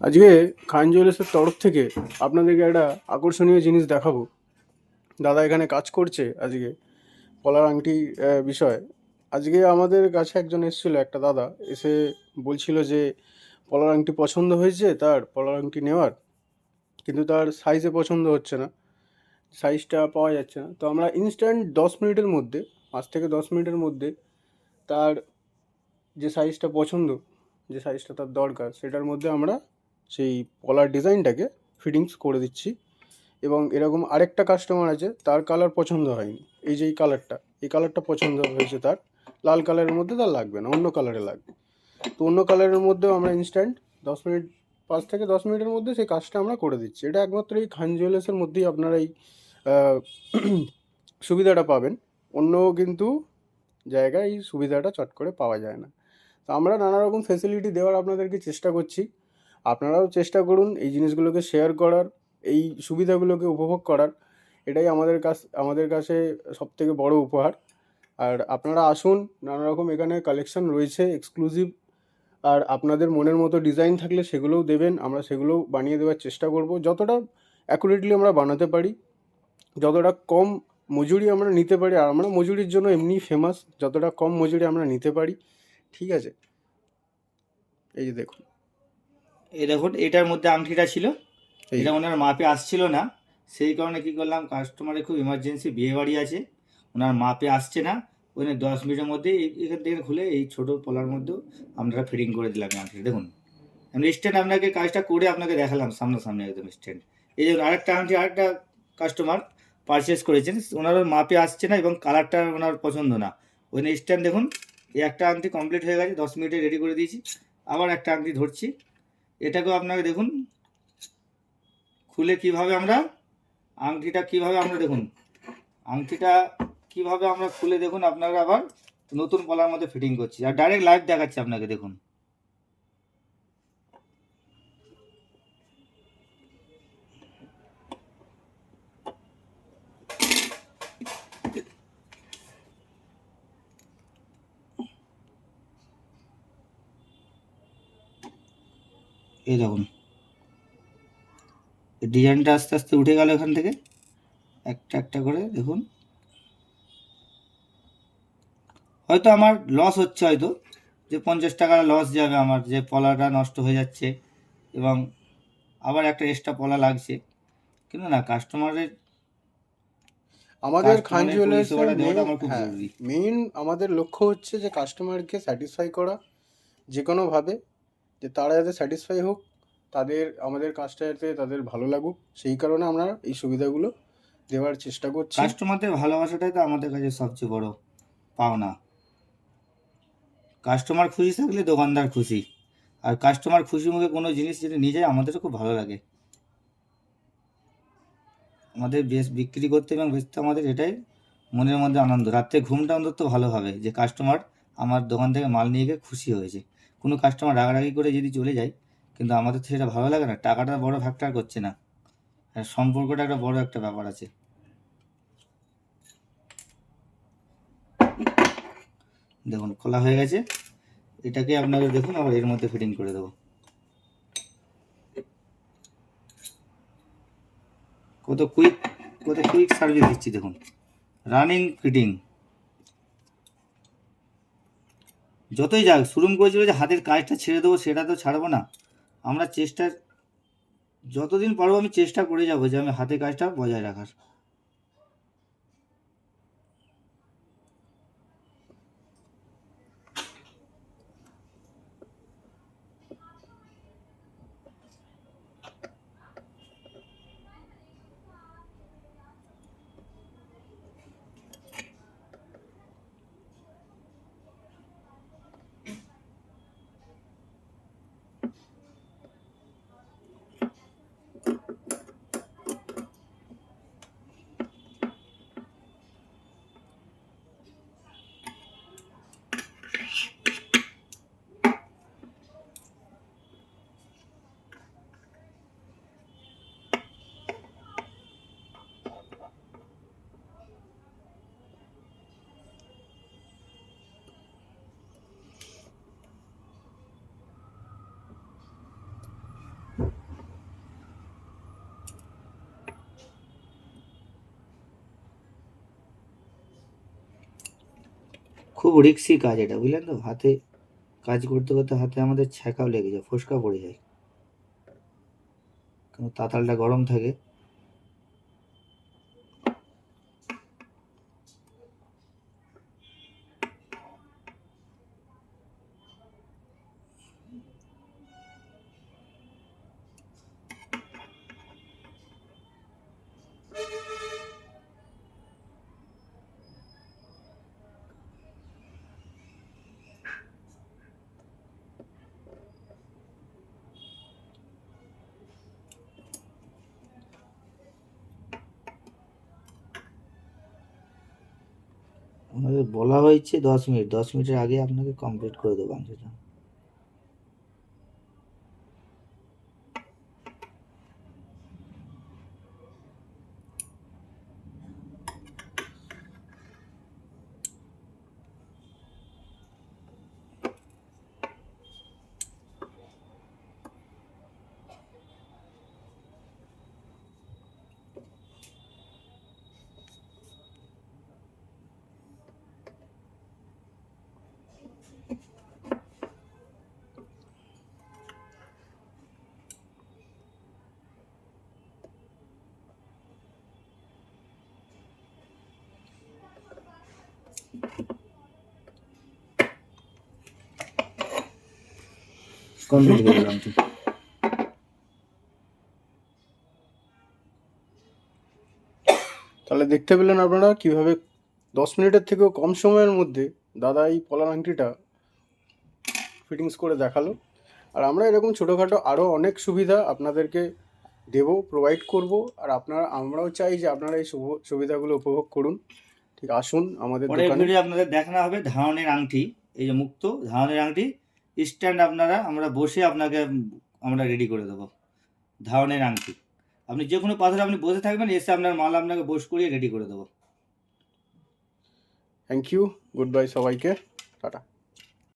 আজকে খান জুয়েলার্সের তরফ থেকে আপনাদেরকে একটা আকর্ষণীয় জিনিস দেখাবো। দাদা এখানে কাজ করছে আজকে পলার আংটি বিষয়। আজকে আমাদের কাছে একজন এসেছিল, একটা দাদা এসে বলছিল যে পলার আংটি পছন্দ হয়েছে তার, পলার আংটি নেওয়ার, কিন্তু তার সাইজে পছন্দ হচ্ছে না, সাইজটা পাওয়া যাচ্ছে না। তো আমরা ইনস্ট্যান্ট 10 মিনিটের মধ্যে, 5 থেকে 10 মিনিটের মধ্যে তার যে সাইজটা পছন্দ, যে সাইজটা তার দরকার, সেটার মধ্যে আমরা সেই পলার ডিজাইনটাকে ফিটিংস করে দিচ্ছি। এবং এরকম আরেকটা কাস্টমার আছে, তার কালার পছন্দ হয়নি, এই যে এই কালারটা পছন্দ হয়েছে তার, লাল কালারের মধ্যে তার লাগবে না, অন্য কালারে লাগবে। তো অন্য কালারের মধ্যেও আমরা ইনস্ট্যান্ট 10 মিনিট, 5 থেকে 10 মিনিটের মধ্যে সেই কাজটা আমরা করে দিচ্ছি। এটা একমাত্র এই খান জুয়েলার্সের মধ্যেই আপনারা এই সুবিধাটা পাবেন। অন্য কিন্তু জায়গায় এই সুবিধাটা চট করে পাওয়া যায় না। তো আমরা নানা রকম ফেসিলিটি দেওয়ার আপনাদেরকে চেষ্টা করছি, আপনারাও চেষ্টা করুন এই জিনিসগুলোকে শেয়ার করার, এই সুবিধাগুলোকে উপভোগ করার। এটাই আমাদের কাছে সবথেকে বড় উপহার। আর আপনারা আসুন, নানা রকম এখানে কালেকশন রয়েছে এক্সক্লুসিভ। আর আপনাদের মনের মতো ডিজাইন থাকলে সেগুলোও দেবেন, আমরা সেগুলোও বানিয়ে দেওয়ার চেষ্টা করব, যতটা অ্যাকুরেটলি আমরা বানাতে পারি, যতটা কম মজুরি আমরা নিতে পারি। আর আমরা মজুরির জন্য এমনি ফেমাস, যতটা কম মজুরি আমরা নিতে পারি। ঠিক আছে, এই যে দেখুন, এই দেখুন এটার মধ্যে আংটিটা ছিল, এটা ওনার মাপে আসছিল না, সেই কারণে কী করলাম, কাস্টমারের খুব ইমার্জেন্সি বিয়ে বাড়ি আছে, ওনার মাপে আসছে না, ওই 10 মিনিটের মধ্যে এখান থেকে খুলে এই ছোটো পলার মধ্যেও আমরা ফিটিং করে দিলাম আংটি। দেখুন আমি স্ট্যান্ড আপনাকে কাজটা করে আপনাকে দেখালাম সামনাসামনি একদম স্ট্যান্ড। এই জন্য আরেকটা আংটি আরেকটা কাস্টমার পারচেস করেছেন, ওনার মাপে আসছে না এবং কালারটা ওনার পছন্দ না, ওই স্ট্যান্ড দেখুন এই একটা আংটি কমপ্লিট হয়ে গেছে, 10 মিনিটে রেডি করে দিয়েছি। আবার একটা আংটি ধরছি, এটাকেও আপনাকে দেখুন খুলে কিভাবে আমরা আংটিটা কিভাবে আমরা দেখুন আংটিটা কিভাবে আমরা খুলে দেখুন আপনারা আবার নতুন পলার মধ্যে ফিটিং করছি, আর ডাইরেক্ট লাইভ দেখাচ্ছি আপনাকে। দেখুন এই দেখুন ডিজাইনটা আস্তে আস্তে উঠে গেল এখান থেকে একটা একটা করে। দেখুন হয়তো আমার লস হচ্ছে, হয়তো যে 50 টাকার লস যাবে আমার, যে পলাটা নষ্ট হয়ে যাচ্ছে এবং আবার একটা এক্সট্রা পলা লাগছে, কিন্তু না, কাস্টমারের আমাদের খান জুয়েলার্সের পরিষেবাটা দেওয়াটা আমার খুব জরুরি। মেইন আমাদের লক্ষ্য হচ্ছে যে কাস্টমারকে স্যাটিসফাই করা যে কোনোভাবে, যে তারা যাতে স্যাটিসফাই হোক, আমাদের কাজটা যাতে তাদের ভালো লাগুক, সেই কারণে আমরা এই সুবিধাগুলো দেওয়ার চেষ্টা করছি। কাস্টমারদের ভালোবাসাটাই তো আমাদের কাছে সবচেয়ে বড় পাওনা। কাস্টমার খুশি থাকলে দোকানদার খুশি, আর কাস্টমার খুশি মুখে কোনো জিনিস যদি নিয়ে যায় আমাদেরও খুব ভালো লাগে। আমাদের বেশ বিক্রি করতে এবং বেচতে আমাদের এটাই মনের মধ্যে আনন্দ, রাত্রে ঘুমটা অন্তত ভালো হবে যে কাস্টমার আমার দোকান থেকে মাল নিয়ে গিয়ে খুশি হয়েছে। কোনো কাস্টমার রাগারাগি করে যদি চলে যায়, কিন্তু আমাদের তো সেটা ভালো লাগে না, টাকাটা বড় ফ্যাক্টর করছে না, আর সম্পর্কটা একটা বড় একটা ব্যাপার আছে। দেখুন খোলা হয়ে গেছে, এটাকে আপনাকে দেখুন আবার এর মধ্যে ফিটিং করে দেবো। কত কুইক সার্ভিস দিচ্ছি দেখুন, রানিং ফিটিং। যতই যাক শুরু করেছিল যে হাতের কাজটা ছেড়ে দেবো, সেটা তো ছাড়বো না। আমরা যতদিন পারবো আমি চেষ্টা করে যাবো যে আমি হাতের কাজটা বজায় রাখার। খুব রিস্কি কাজ এটা, বুঝলেন তো। হাতে কাজ করতে করতে হাতে আমাদের ছ্যাঁকাও লেগে যায়, ফোসকা পড়ে যায়, কারণ তাতালটা গরম থাকে। আমাদের বলা হয়েছে 10 মিনিট, 10 মিনিটের আগে আপনাকে কমপ্লিট করে দেবো আংটিটা। কমপ্লিট করে দিলাম আংটি। তাহলে দেখতে পেলেন আপনারা কিভাবে 10 মিনিটের থেকেও কম সময়ের মধ্যে দাদা এই পলার আংটিটা ফিটিংস করে দেখালো। আর আমরা এরকম ছোটোখাটো আরও অনেক সুবিধা আপনাদেরকে দেবো, প্রোভাইড করব। আর আমরাও চাই যে আপনারা এই সুবিধাগুলো উপভোগ করুন। ঠিক আসুন আমাদের পরের দোকানে। ভিডিও আপনাদের দেখানো হবে ধারণের আংটি, এই যে মুক্ত ধারণের আংটি স্ট্যান্ড আমরা বসে আপনাকে আমরা রেডি করে দেবো। ধারণের আংটি আপনি যে কোনো পাথরে আপনি বসে থাকবেন, এসে আপনার মাল আপনাকে বস করিয়ে রেডি করে দেবো। থ্যাংক ইউ, গুড বাই সবাইকে, টাটা।